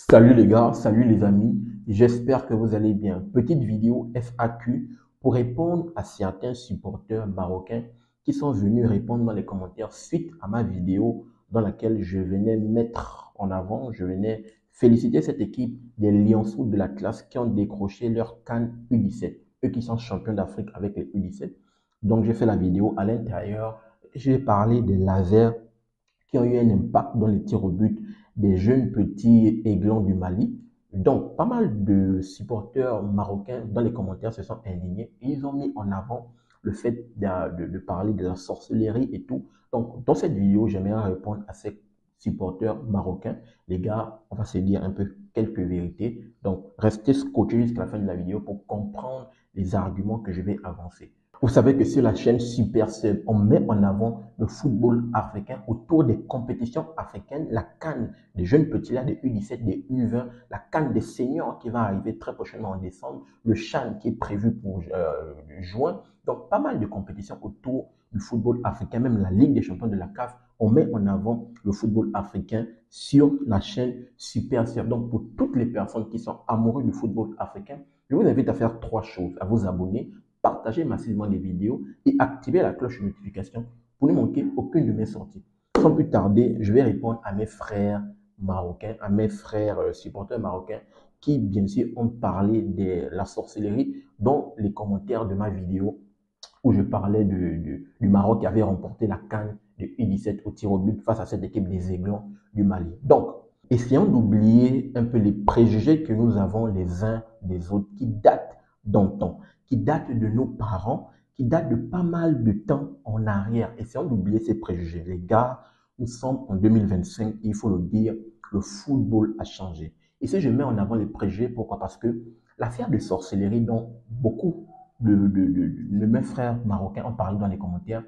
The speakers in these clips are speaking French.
Salut les gars, salut les amis, j'espère que vous allez bien. Petite vidéo FAQ pour répondre à certains supporters marocains qui sont venus répondre dans les commentaires suite à ma vidéo dans laquelle je venais mettre en avant, je venais féliciter cette équipe des Lionceaux de la classe qui ont décroché leur CAN U17, eux qui sont champions d'Afrique avec les U17. Donc j'ai fait la vidéo à l'intérieur, j'ai parlé des lasers qui ont eu un impact dans les tirs au but des jeunes petits aiglons du Mali. Donc, pas mal de supporters marocains dans les commentaires se sont indignés et ils ont mis en avant le fait de parler de la sorcellerie et tout. Donc, dans cette vidéo, j'aimerais répondre à ces supporters marocains. Les gars, on va se dire un peu quelques vérités. Donc, restez scotchés jusqu'à la fin de la vidéo pour comprendre les arguments que je vais avancer. Vous savez que sur la chaîne Super Sub, on met en avant le football africain autour des compétitions africaines, la CAN des jeunes petits là, des U17, des U20, la CAN des seniors qui va arriver très prochainement en décembre, le CHAN qui est prévu pour juin. Donc, pas mal de compétitions autour du football africain, même la Ligue des champions de la CAF, on met en avant le football africain sur la chaîne Super Sub. Donc, pour toutes les personnes qui sont amoureuses du football africain, je vous invite à faire trois choses, à vous abonner, partagez massivement les vidéos et activez la cloche de notification pour ne manquer aucune de mes sorties. Sans plus tarder, je vais répondre à mes frères marocains, à mes frères supporters marocains qui, bien sûr, ont parlé de la sorcellerie dans les commentaires de ma vidéo où je parlais du Maroc qui avait remporté la CAN de U17 au tir au but face à cette équipe des Aiglons du Mali. Donc, essayons d'oublier un peu les préjugés que nous avons les uns des autres qui datent d'antan, qui datent de nos parents, qui datent de pas mal de temps en arrière. Essayons d'oublier ces préjugés. Les gars, nous sommes en 2025, il faut le dire, le football a changé. Et si je mets en avant les préjugés, pourquoi? Parce que l'affaire de sorcellerie dont beaucoup de mes frères marocains ont parlé dans les commentaires,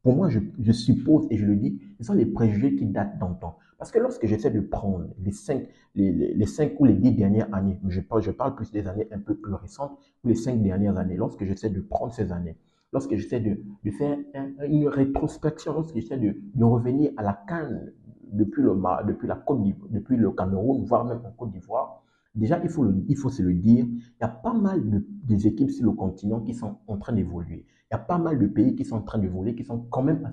pour moi, je suppose et je le dis, ce sont les préjugés qui datent d'antan. Parce que lorsque j'essaie de prendre les 5 ou les 10 dernières années, je parle plus des années un peu plus récentes, ou les 5 dernières années, lorsque j'essaie de prendre ces années, lorsque j'essaie de faire une rétrospection, lorsque j'essaie de revenir à la CAN depuis la Côte d'Ivoire, depuis le Cameroun, voire même en Côte d'Ivoire, déjà, il faut se le dire, il y a pas mal des équipes sur le continent qui sont en train d'évoluer. Il y a pas mal de pays qui sont en train d'évoluer, qui sont quand même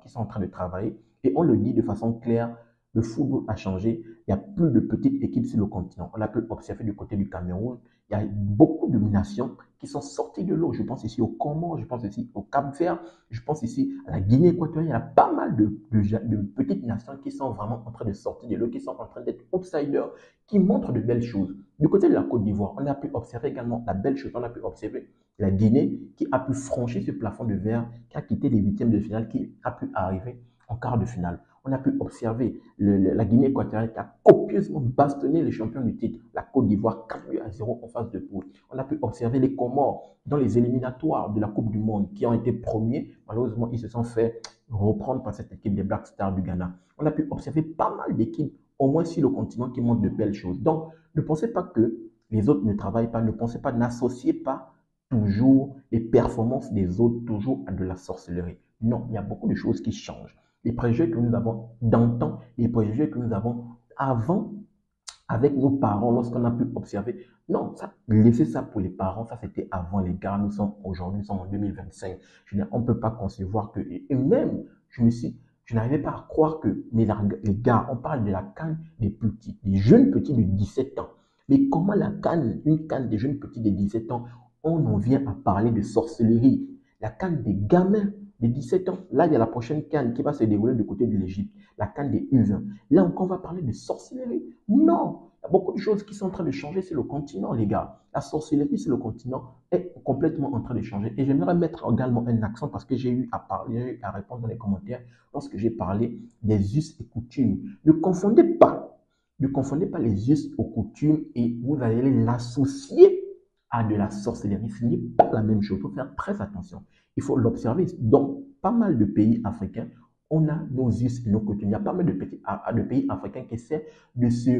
qui sont en train de travailler. Et on le dit de façon claire, le football a changé. Il n'y a plus de petites équipes sur le continent. On a pu observer du côté du Cameroun, il y a beaucoup de nations qui sont sorties de l'eau. Je pense ici au Comores, je pense ici au Cap-Vert, je pense ici à la Guinée équatoriale. Il y a pas mal de petites nations qui sont vraiment en train de sortir de l'eau, qui sont en train d'être outsiders, qui montrent de belles choses. Du côté de la Côte d'Ivoire, on a pu observer également la belle chose, on a pu observer la Guinée qui a pu franchir ce plafond de verre, qui a quitté les huitièmes de finale, qui a pu arriver en quart de finale. On a pu observer la Guinée équatoriale qui a copieusement bastonné les champions du titre, la Côte d'Ivoire 4-0 en phase de poule. On a pu observer les Comores dans les éliminatoires de la Coupe du Monde qui ont été premiers. Malheureusement, ils se sont fait reprendre par cette équipe des Black Stars du Ghana. On a pu observer pas mal d'équipes, au moins sur le continent, qui montrent de belles choses. Donc, ne pensez pas que les autres ne travaillent pas, ne pensez pas, n'associez pas toujours les performances des autres toujours à de la sorcellerie. Non, il y a beaucoup de choses qui changent. Les préjugés que nous avons d'antan, les préjugés que nous avons avant avec nos parents lorsqu'on a pu observer. Non, ça, laissez ça pour les parents, ça c'était avant les gars, nous sommes aujourd'hui, nous sommes en 2025. On ne peut pas concevoir que, et même, je n'arrivais pas à croire que, mais les gars, on parle de la canne des petits, des jeunes petits de 17 ans. Mais comment une canne des jeunes petits de 17 ans, on en vient à parler de sorcellerie? La canne des gamins de 17 ans. Là, il y a la prochaine canne qui va se dérouler du côté de l'Égypte, la canne des U20. Là encore, on va parler de sorcellerie. Non, il y a beaucoup de choses qui sont en train de changer sur le continent, les gars. La sorcellerie sur le continent est complètement en train de changer. Et j'aimerais mettre également un accent parce que j'ai eu à parler, j'ai eu à répondre dans les commentaires lorsque j'ai parlé des us et coutumes. Ne confondez pas les us aux coutumes et vous allez l'associer à de la sorcellerie. Ce n'est pas la même chose. Il faut faire très attention. Il faut l'observer. Dans pas mal de pays africains, on a nos us et nos coutumes. Il y a pas mal de pays africains qui essaient de se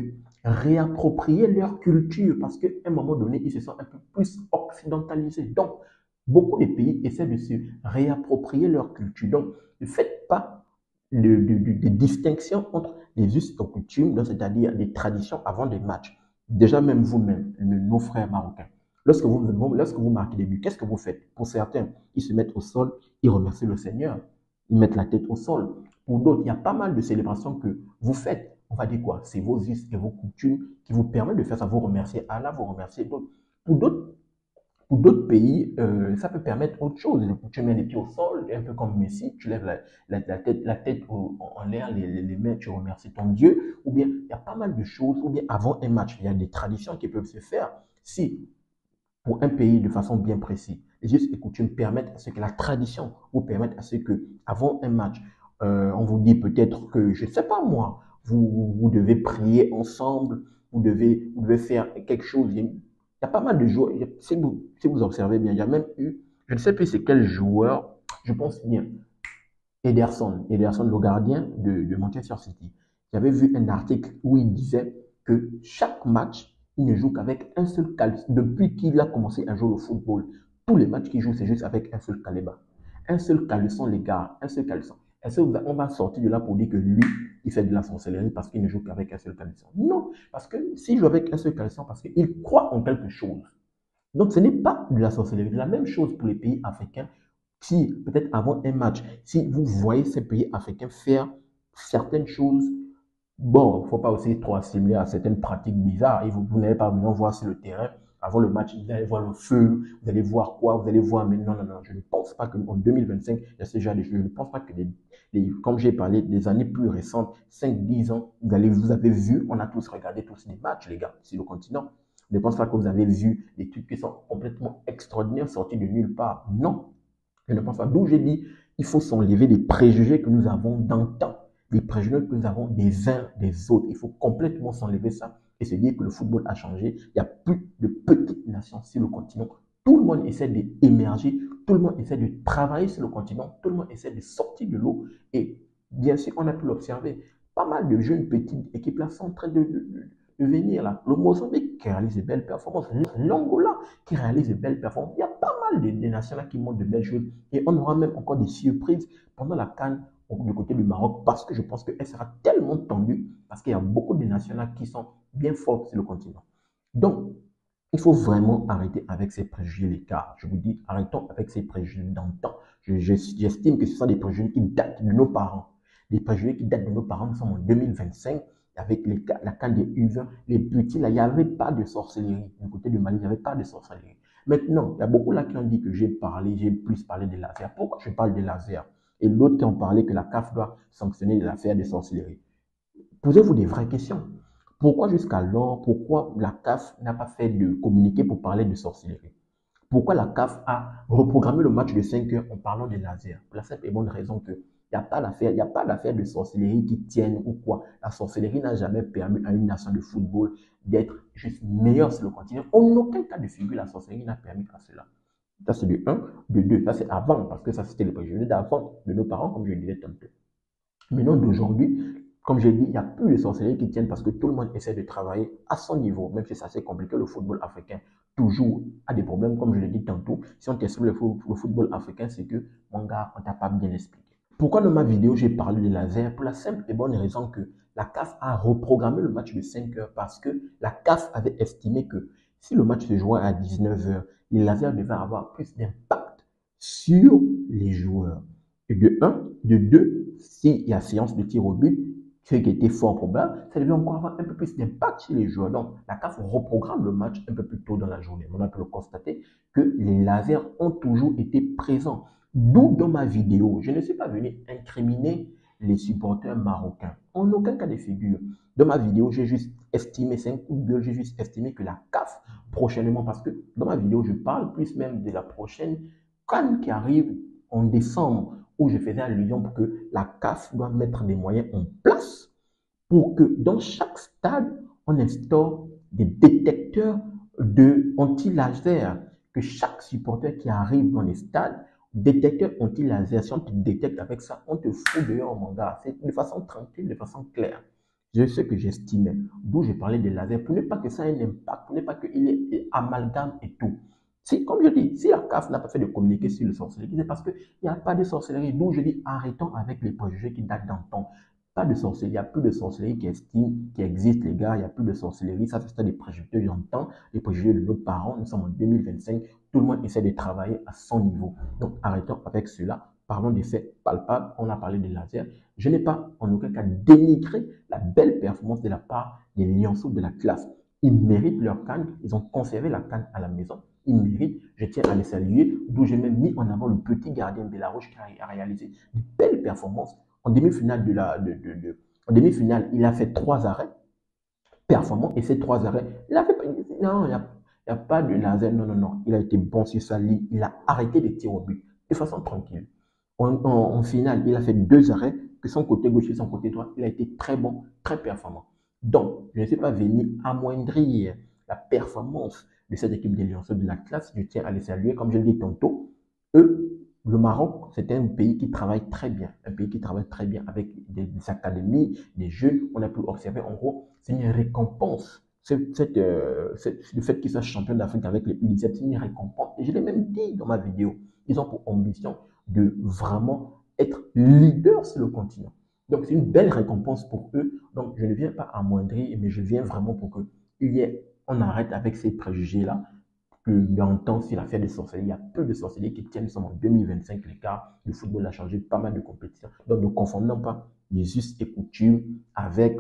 réapproprier leur culture parce qu'à un moment donné, ils se sont un peu plus occidentalisés. Donc, beaucoup de pays essaient de se réapproprier leur culture. Donc, ne faites pas de distinction entre les us et coutumes, donc c'est-à-dire les traditions avant des matchs. Déjà même vous-même, nos frères marocains, lorsque vous marquez des buts, qu'est-ce que vous faites? Pour certains, ils se mettent au sol, ils remercient le Seigneur, ils mettent la tête au sol. Pour d'autres, il y a pas mal de célébrations que vous faites. On va dire quoi? C'est vos us et vos coutumes qui vous permettent de faire ça. Vous remercier Allah, vous remercier d'autres. Pour d'autres, pour d'autres pays, ça peut permettre autre chose. Tu mets les pieds au sol, un peu comme Messi, tu lèves la tête en l'air, les mains, tu remercies ton Dieu. Ou bien, il y a pas mal de choses. Ou bien, avant un match, il y a des traditions qui peuvent se faire. Si, pour un pays, de façon bien précise, les us et coutumes permettent à ce que la tradition vous permette à ce que, avant un match, on vous dit peut-être que, je ne sais pas moi, vous devez prier ensemble, vous devez faire quelque chose. Il y a pas mal de joueurs. Si vous observez bien, il y a même eu, je ne sais plus c'est quel joueur, je pense bien, Ederson, le gardien de Manchester City. J'avais vu un article où il disait que chaque match, il ne joue qu'avec un seul caleçon. Depuis qu'il a commencé à jouer au football, tous les matchs qu'il joue, c'est juste avec un seul caleçon. Un seul caleçon, les gars, un seul caleçon. Est-ce qu'on va sortir de là pour dire que lui, il fait de la sorcellerie parce qu'il ne joue qu'avec un seul caleçon? Non, parce que s'il joue avec un seul caleçon, parce qu'il croit en quelque chose. Donc, ce n'est pas de la sorcellerie. La même chose pour les pays africains. Si, peut-être avant un match, si vous voyez ces pays africains faire certaines choses, bon, il ne faut pas aussi trop assimiler à certaines pratiques bizarres. Et vous n'allez pas maintenant voir sur le terrain, avant le match, vous allez voir le feu, vous allez voir quoi, vous allez voir, mais non, non, non, je ne pense pas qu'en 2025, il y a ce genre de choses. Je ne pense pas que comme j'ai parlé des années plus récentes, 5, 10 ans, vous avez vu, on a tous regardé tous les matchs, les gars, sur le continent. Je ne pense pas que vous avez vu des trucs qui sont complètement extraordinaires sortis de nulle part. Non, je ne pense pas. D'où j'ai dit, il faut s'enlever des préjugés que nous avons d'antan, les préjugés que nous avons des uns des autres. Il faut complètement s'enlever ça et se dire que le football a changé. Il n'y a plus de petites nations sur le continent. Tout le monde essaie d'émerger, tout le monde essaie de travailler sur le continent, tout le monde essaie de sortir de l'eau. Et bien sûr, on a pu l'observer. Pas mal de jeunes petites équipes là sont en train de venir là. Le Mozambique qui réalise de belles performances, l'Angola qui réalise de belles performances. Il y a pas mal de nations là qui montrent de belles choses. Et on aura même encore des surprises pendant la CAN du côté du Maroc parce que je pense qu'elle sera tellement tendue parce qu'il y a beaucoup de nations là qui sont bien fortes sur le continent. Donc, il faut vraiment arrêter avec ces préjugés, les gars. Je vous dis, arrêtons avec ces préjugés d'antan. J'estime que ce sont des préjugés qui datent de nos parents. Des préjugés qui datent de nos parents. Nous sommes en 2025 avec la CAN des U20. Les petits, là, il n'y avait pas de sorcellerie. Du côté du Mali, il n'y avait pas de sorcellerie. Maintenant, il y a beaucoup là qui ont dit que j'ai plus parlé des lasers. Pourquoi je parle des lasers? Et l'autre qui ont parlé que la CAF doit sanctionner les affaires de sorcellerie. Posez-vous des vraies questions. Pourquoi jusqu'alors, pourquoi la CAF n'a pas fait de communiqué pour parler de sorcellerie? Pourquoi la CAF a reprogrammé le match de 5 heures en parlant des lasers? Pour la simple et bonne raison que il n'y a pas d'affaire de sorcellerie qui tienne ou quoi. La sorcellerie n'a jamais permis à une nation de football d'être juste meilleure sur le continent. En aucun cas de figure, la sorcellerie n'a permis à cela. Ça, c'est de 1. De 2, ça c'est avant, parce que ça c'était les préjugés d'avant de nos parents, comme je le disais tantôt. Maintenant, d'aujourd'hui, comme j'ai dit, il n'y a plus de sorcellerie qui tiennent parce que tout le monde essaie de travailler à son niveau, même si c'est assez compliqué. Le football africain, toujours, a des problèmes, comme je l'ai dit tantôt. Si on t'explique le football africain, c'est que, mon gars, on ne t'a pas bien expliqué. Pourquoi dans ma vidéo, j'ai parlé des lasers? Pour la simple et bonne raison que la CAF a reprogrammé le match de 5 heures parce que la CAF avait estimé que si le match se jouait à 19 heures, les lasers devaient avoir plus d'impact sur les joueurs. Et de 1, de 2, s'il y a séance de tir au but, ce qui était fort probable, ça devait encore avoir un peu plus d'impact sur les joueurs. Donc, la CAF reprogramme le match un peu plus tôt dans la journée. On a pu le constater que les lasers ont toujours été présents. D'où dans ma vidéo, je ne suis pas venu incriminer les supporters marocains. En aucun cas de figure. Dans ma vidéo, j'ai juste estimé, c'est un coup de gueule, j'ai juste estimé que la CAF, prochainement, parce que dans ma vidéo, je parle plus même de la prochaine CAN qui arrive en décembre, où je faisais allusion pour que la CAF doit mettre des moyens en place pour que dans chaque stade, on instaure des détecteurs anti-laser, que chaque supporter qui arrive dans les stades, détecteur anti-laser, si on te détecte avec ça, on te fout dehors, mon gars. C'est de façon tranquille, de façon claire. C'est ce que j'estimais. D'où j'ai parlé des lasers, pour ne pas que ça ait un impact, pour ne pas qu'il y ait amalgame et tout. Si, comme je dis, si la CAF n'a pas fait de communiquer sur le sorcellerie, c'est parce qu'il n'y a pas de sorcellerie. D'où je dis, arrêtons avec les préjugés qui datent d'antan. Pas de sorcellerie, il n'y a plus de sorcellerie qui existe, les gars, il n'y a plus de sorcellerie. Ça, c'est des préjugés, j'entends, les préjugés de nos parents. Nous sommes en 2025, tout le monde essaie de travailler à son niveau. Donc, arrêtons avec cela. Parlons des faits palpables. On a parlé des lasers. Je n'ai pas en aucun cas dénigré la belle performance de la part des lionceaux de la classe. Ils méritent leur canne. Ils ont conservé la canne à la maison. Ils méritent. Je tiens à les saluer, d'où j'ai même mis en avant le petit gardien Bélarouche qui a réalisé de belles performances. En demi-finale, en demi-finale, il a fait 3 arrêts performants et ces 3 arrêts, il a fait. Non, il n'y a pas de laser. Non, non, non. Il a été bon sur sa ligne. Il a arrêté les tirs au but de façon tranquille. En finale, il a fait 2 arrêts, que son côté gauche et son côté droit. Il a été très bon, très performant. Donc, je ne suis pas venu amoindrir la performance de cette équipe des Lionceaux de la classe. Je tiens à les saluer. Comme je l'ai dit tantôt, eux, le Maroc, c'est un pays qui travaille très bien. Un pays qui travaille très bien avec des académies, des jeunes. On a pu observer, en gros, c'est une récompense. Le fait qu'ils soient champions d'Afrique avec les U17, c'est une récompense. Et je l'ai même dit dans ma vidéo. Ils ont pour ambition de vraiment être leader sur le continent. Donc, c'est une belle récompense pour eux. Donc, je ne viens pas amoindrir, mais je viens vraiment pour qu'on arrête avec ces préjugés-là. Que dans le temps, s'il a fait des sorcelleries, il y a peu de sorcelleries qui tiennent. Nous sommes en 2025, les gars. Le football a changé pas mal de compétitions. Donc, ne confondons pas les us et coutumes avec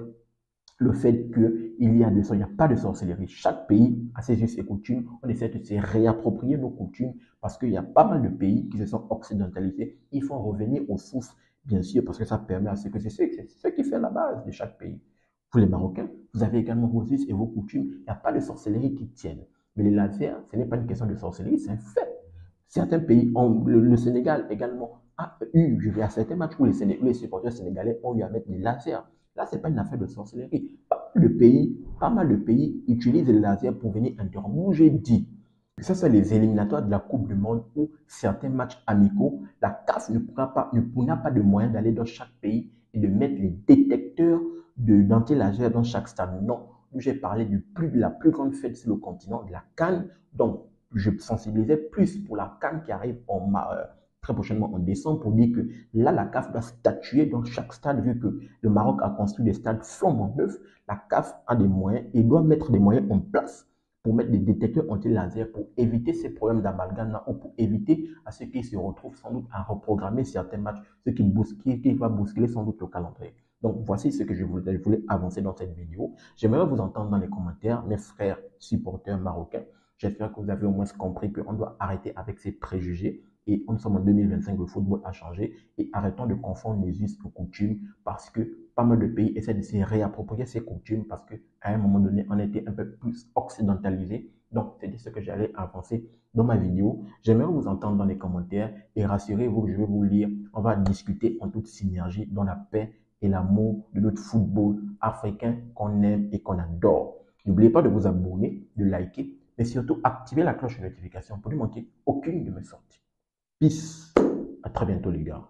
le fait qu'il y a il n'y a pas de sorcellerie. Chaque pays a ses us et coutumes. On essaie de se réapproprier nos coutumes parce qu'il y a pas mal de pays qui se sont occidentalisés. Il faut revenir aux sources, bien sûr, parce que ça permet à ce que c'est ce qui fait la base de chaque pays. Vous les Marocains, vous avez également vos us et vos coutumes. Il n'y a pas de sorcellerie qui tienne. Mais les lasers, ce n'est pas une question de sorcellerie, c'est un fait. Certains pays, le Sénégal également a eu, je vais à certains matchs où les supporters sénégalais ont eu à mettre des lasers. Là, ce n'est pas une affaire de sorcellerie. Pas mal de pays utilisent les lasers pour venir interrompre. J'ai dit que ça, c'est les éliminatoires de la Coupe du Monde ou certains matchs amicaux. La CAF ne pourra pas de moyen d'aller dans chaque pays et de mettre les détecteurs d'anti-laser dans chaque stade. Non, j'ai parlé de la plus grande fête sur le continent, de la CAN. Donc, je sensibilisais plus pour la CAN qui arrive très prochainement en décembre pour dire que là, la CAF doit statuer dans chaque stade vu que le Maroc a construit des stades flambant neufs. La CAF a des moyens et doit mettre des moyens en place pour mettre des détecteurs anti-laser pour éviter ces problèmes d'amalgame ou pour éviter à ceux qui se retrouvent sans doute à reprogrammer certains matchs, ce qui va bousculer sans doute le calendrier. Donc, voici ce que je voulais avancer dans cette vidéo. J'aimerais vous entendre dans les commentaires, mes frères supporters marocains. J'espère que vous avez au moins compris qu'on doit arrêter avec ces préjugés. Et nous sommes en 2025, le football a changé. Et arrêtons de confondre les us aux coutumes parce que pas mal de pays essaient de se réapproprier ces coutumes parce qu'à un moment donné, on était un peu plus occidentalisé. Donc, c'est ce que j'allais avancer dans ma vidéo. J'aimerais vous entendre dans les commentaires et rassurez-vous, je vais vous lire. On va discuter en toute synergie dans la paix et l'amour de notre football africain qu'on aime et qu'on adore. N'oubliez pas de vous abonner, de liker, mais surtout activer la cloche de notification pour ne manquer aucune de mes sorties. Peace. À très bientôt les gars.